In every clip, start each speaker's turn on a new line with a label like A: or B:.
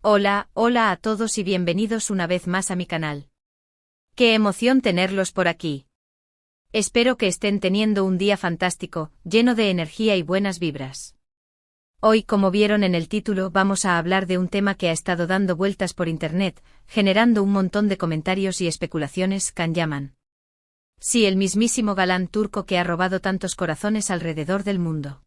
A: Hola a todos y bienvenidos una vez más a mi canal. ¡Qué emoción tenerlos por aquí! Espero que estén teniendo un día fantástico, lleno de energía y buenas vibras. Hoy, como vieron en el título, vamos a hablar de un tema que ha estado dando vueltas por internet, generando un montón de comentarios y especulaciones. Can Yaman. Sí, el mismísimo galán turco que ha robado tantos corazones alrededor del mundo.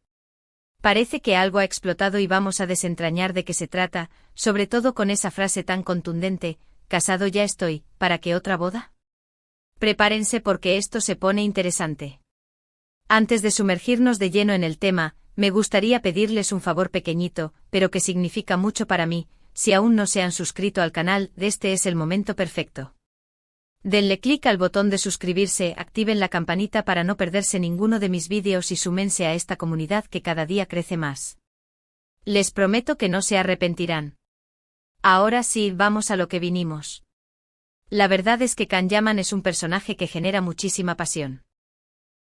A: Parece que algo ha explotado y vamos a desentrañar de qué se trata, sobre todo con esa frase tan contundente: «Casado ya estoy, ¿para qué otra boda?». Prepárense porque esto se pone interesante. Antes de sumergirnos de lleno en el tema, me gustaría pedirles un favor pequeñito, pero que significa mucho para mí. Si aún no se han suscrito al canal, este es el momento perfecto. Denle clic al botón de suscribirse, activen la campanita para no perderse ninguno de mis vídeos y súmense a esta comunidad que cada día crece más. Les prometo que no se arrepentirán. Ahora sí, vamos a lo que vinimos. La verdad es que Can Yaman es un personaje que genera muchísima pasión.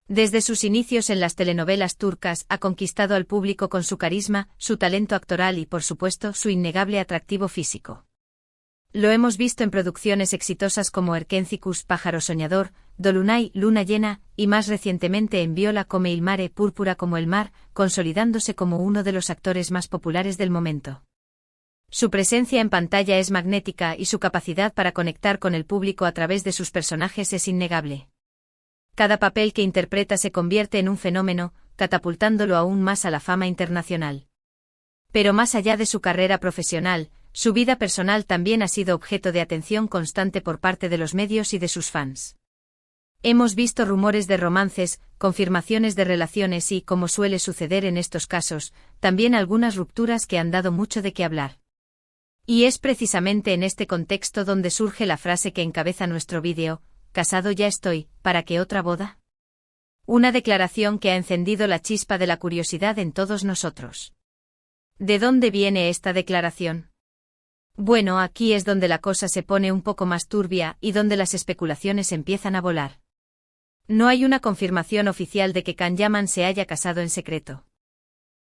A: Desde sus inicios en las telenovelas turcas ha conquistado al público con su carisma, su talento actoral y, por supuesto, su innegable atractivo físico. Lo hemos visto en producciones exitosas como Erkencikus, Pájaro Soñador, Dolunay, Luna Llena, y más recientemente en Viola come il mare, Púrpura como el mar, consolidándose como uno de los actores más populares del momento. Su presencia en pantalla es magnética y su capacidad para conectar con el público a través de sus personajes es innegable. Cada papel que interpreta se convierte en un fenómeno, catapultándolo aún más a la fama internacional. Pero más allá de su carrera profesional, su vida personal también ha sido objeto de atención constante por parte de los medios y de sus fans. Hemos visto rumores de romances, confirmaciones de relaciones y, como suele suceder en estos casos, también algunas rupturas que han dado mucho de qué hablar. Y es precisamente en este contexto donde surge la frase que encabeza nuestro vídeo: «Casado ya estoy, ¿para qué otra boda?». Una declaración que ha encendido la chispa de la curiosidad en todos nosotros. ¿De dónde viene esta declaración? Bueno, aquí es donde la cosa se pone un poco más turbia y donde las especulaciones empiezan a volar. No hay una confirmación oficial de que Can Yaman se haya casado en secreto.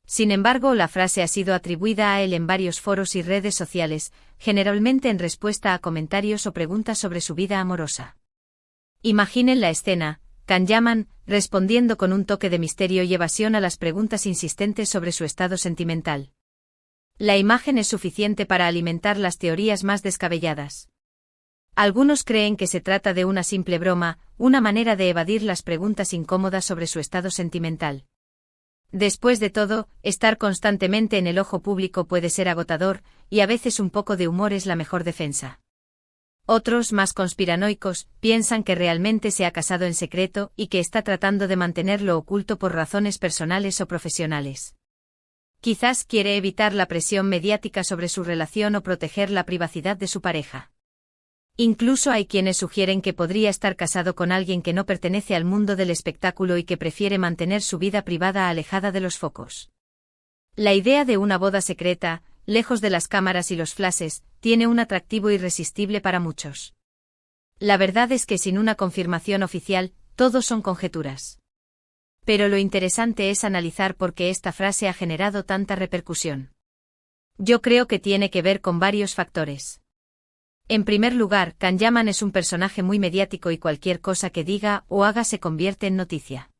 A: Sin embargo, la frase ha sido atribuida a él en varios foros y redes sociales, generalmente en respuesta a comentarios o preguntas sobre su vida amorosa. Imaginen la escena: Can Yaman respondiendo con un toque de misterio y evasión a las preguntas insistentes sobre su estado sentimental. La imagen es suficiente para alimentar las teorías más descabelladas. Algunos creen que se trata de una simple broma, una manera de evadir las preguntas incómodas sobre su estado sentimental. Después de todo, estar constantemente en el ojo público puede ser agotador, y a veces un poco de humor es la mejor defensa. Otros, más conspiranoicos, piensan que realmente se ha casado en secreto y que está tratando de mantenerlo oculto por razones personales o profesionales. Quizás quiere evitar la presión mediática sobre su relación o proteger la privacidad de su pareja. Incluso hay quienes sugieren que podría estar casado con alguien que no pertenece al mundo del espectáculo y que prefiere mantener su vida privada alejada de los focos. La idea de una boda secreta, lejos de las cámaras y los flashes, tiene un atractivo irresistible para muchos. La verdad es que sin una confirmación oficial, todo son conjeturas. Pero lo interesante es analizar por qué esta frase ha generado tanta repercusión. Yo creo que tiene que ver con varios factores. En primer lugar, Can Yaman es un personaje muy mediático y cualquier cosa que diga o haga se convierte en noticia.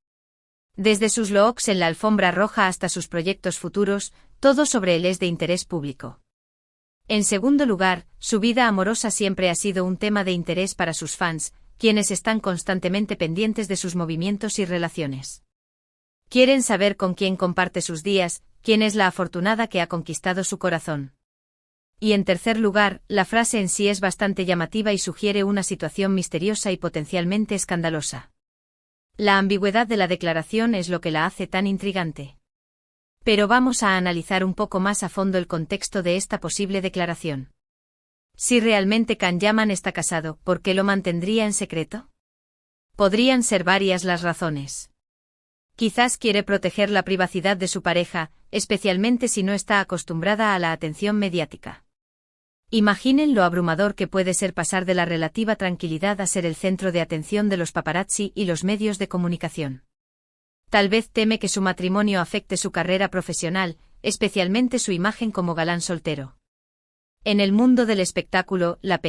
A: Desde sus looks en la alfombra roja hasta sus proyectos futuros, todo sobre él es de interés público. En segundo lugar, su vida amorosa siempre ha sido un tema de interés para sus fans, quienes están constantemente pendientes de sus movimientos y relaciones. Quieren saber con quién comparte sus días, quién es la afortunada que ha conquistado su corazón. Y en tercer lugar, la frase en sí es bastante llamativa y sugiere una situación misteriosa y potencialmente escandalosa. La ambigüedad de la declaración es lo que la hace tan intrigante. Pero vamos a analizar un poco más a fondo el contexto de esta posible declaración. Si realmente Can Yaman está casado, ¿por qué lo mantendría en secreto? Podrían ser varias las razones. Quizás quiere proteger la privacidad de su pareja, especialmente si no está acostumbrada a la atención mediática. Imaginen lo abrumador que puede ser pasar de la relativa tranquilidad a ser el centro de atención de los paparazzi y los medios de comunicación. Tal vez teme que su matrimonio afecte su carrera profesional, especialmente su imagen como galán soltero. En el mundo del espectáculo, la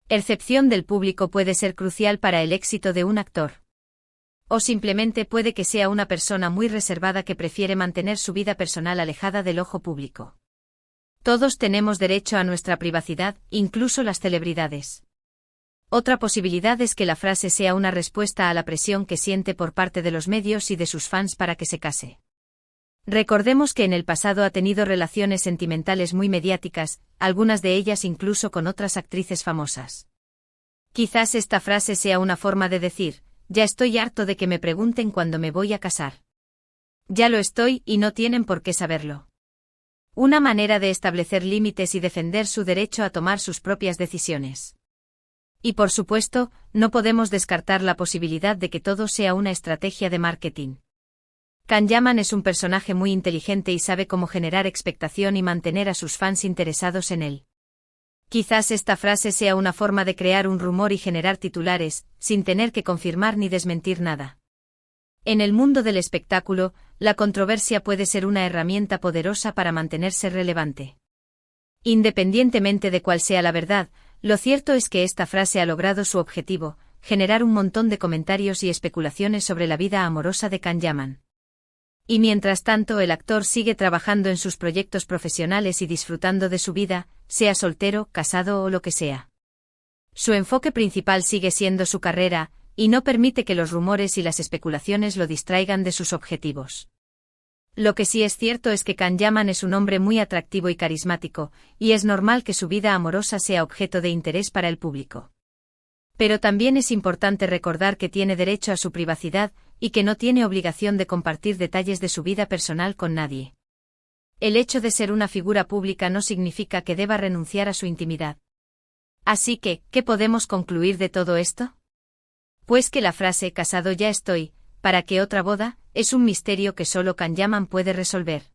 A: percepción del público puede ser crucial para el éxito de un actor. O simplemente puede que sea una persona muy reservada que prefiere mantener su vida personal alejada del ojo público. Todos tenemos derecho a nuestra privacidad, incluso las celebridades. Otra posibilidad es que la frase sea una respuesta a la presión que siente por parte de los medios y de sus fans para que se case. Recordemos que en el pasado ha tenido relaciones sentimentales muy mediáticas, algunas de ellas incluso con otras actrices famosas. Quizás esta frase sea una forma de decir: ya estoy harto de que me pregunten cuándo me voy a casar. Ya lo estoy y no tienen por qué saberlo. Una manera de establecer límites y defender su derecho a tomar sus propias decisiones. Y por supuesto, no podemos descartar la posibilidad de que todo sea una estrategia de marketing. Can Yaman es un personaje muy inteligente y sabe cómo generar expectación y mantener a sus fans interesados en él. Quizás esta frase sea una forma de crear un rumor y generar titulares, sin tener que confirmar ni desmentir nada. En el mundo del espectáculo, la controversia puede ser una herramienta poderosa para mantenerse relevante. Independientemente de cuál sea la verdad, lo cierto es que esta frase ha logrado su objetivo: generar un montón de comentarios y especulaciones sobre la vida amorosa de Can Yaman. Y mientras tanto el actor sigue trabajando en sus proyectos profesionales y disfrutando de su vida, sea soltero, casado o lo que sea. Su enfoque principal sigue siendo su carrera, y no permite que los rumores y las especulaciones lo distraigan de sus objetivos. Lo que sí es cierto es que Can Yaman es un hombre muy atractivo y carismático, y es normal que su vida amorosa sea objeto de interés para el público. Pero también es importante recordar que tiene derecho a su privacidad, y que no tiene obligación de compartir detalles de su vida personal con nadie. El hecho de ser una figura pública no significa que deba renunciar a su intimidad. Así que, ¿qué podemos concluir de todo esto? Pues que la frase «casado ya estoy, ¿para qué otra boda?» es un misterio que solo Can Yaman puede resolver.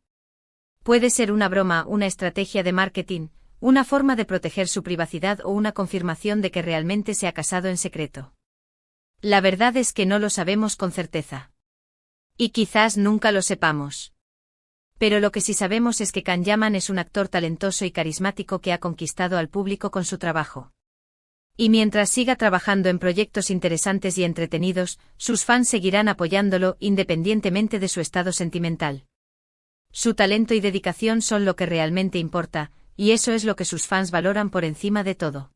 A: Puede ser una broma, una estrategia de marketing, una forma de proteger su privacidad o una confirmación de que realmente se ha casado en secreto. La verdad es que no lo sabemos con certeza. Y quizás nunca lo sepamos. Pero lo que sí sabemos es que Can Yaman es un actor talentoso y carismático que ha conquistado al público con su trabajo. Y mientras siga trabajando en proyectos interesantes y entretenidos, sus fans seguirán apoyándolo independientemente de su estado sentimental. Su talento y dedicación son lo que realmente importa, y eso es lo que sus fans valoran por encima de todo.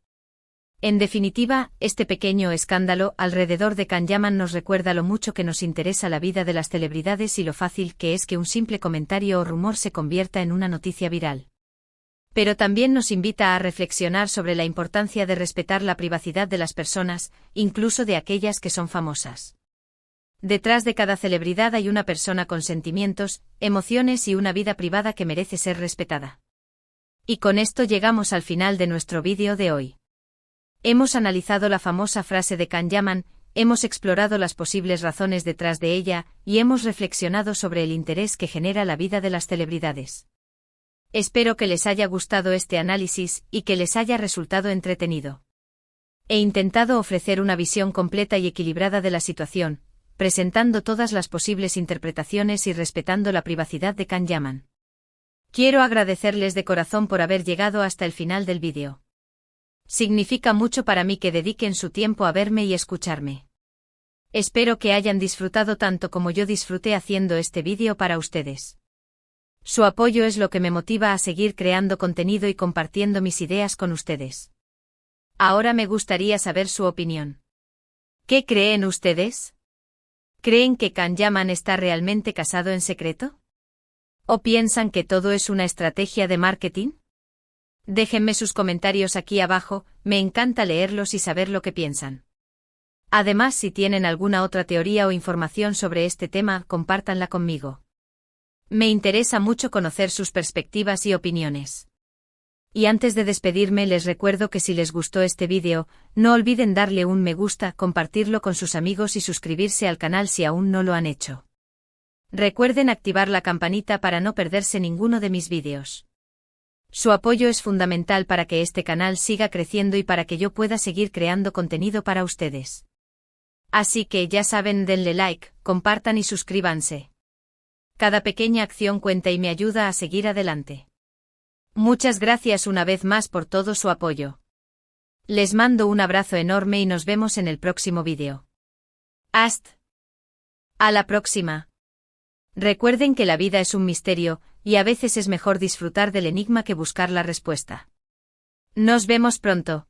A: En definitiva, este pequeño escándalo alrededor de Can Yaman nos recuerda lo mucho que nos interesa la vida de las celebridades y lo fácil que es que un simple comentario o rumor se convierta en una noticia viral. Pero también nos invita a reflexionar sobre la importancia de respetar la privacidad de las personas, incluso de aquellas que son famosas. Detrás de cada celebridad hay una persona con sentimientos, emociones y una vida privada que merece ser respetada. Y con esto llegamos al final de nuestro vídeo de hoy. Hemos analizado la famosa frase de Can Yaman, hemos explorado las posibles razones detrás de ella, y hemos reflexionado sobre el interés que genera la vida de las celebridades. Espero que les haya gustado este análisis y que les haya resultado entretenido. He intentado ofrecer una visión completa y equilibrada de la situación, presentando todas las posibles interpretaciones y respetando la privacidad de Can Yaman. Quiero agradecerles de corazón por haber llegado hasta el final del vídeo. Significa mucho para mí que dediquen su tiempo a verme y escucharme. Espero que hayan disfrutado tanto como yo disfruté haciendo este vídeo para ustedes. Su apoyo es lo que me motiva a seguir creando contenido y compartiendo mis ideas con ustedes. Ahora me gustaría saber su opinión. ¿Qué creen ustedes? ¿Creen que Can Yaman está realmente casado en secreto? ¿O piensan que todo es una estrategia de marketing? Déjenme sus comentarios aquí abajo, me encanta leerlos y saber lo que piensan. Además, si tienen alguna otra teoría o información sobre este tema, compártanla conmigo. Me interesa mucho conocer sus perspectivas y opiniones. Y antes de despedirme les recuerdo que si les gustó este vídeo, no olviden darle un me gusta, compartirlo con sus amigos y suscribirse al canal si aún no lo han hecho. Recuerden activar la campanita para no perderse ninguno de mis vídeos. Su apoyo es fundamental para que este canal siga creciendo y para que yo pueda seguir creando contenido para ustedes. Así que ya saben, denle like, compartan y suscríbanse. Cada pequeña acción cuenta y me ayuda a seguir adelante. Muchas gracias una vez más por todo su apoyo. Les mando un abrazo enorme y nos vemos en el próximo vídeo. Hasta a la próxima. Recuerden que la vida es un misterio, y a veces es mejor disfrutar del enigma que buscar la respuesta. Nos vemos pronto.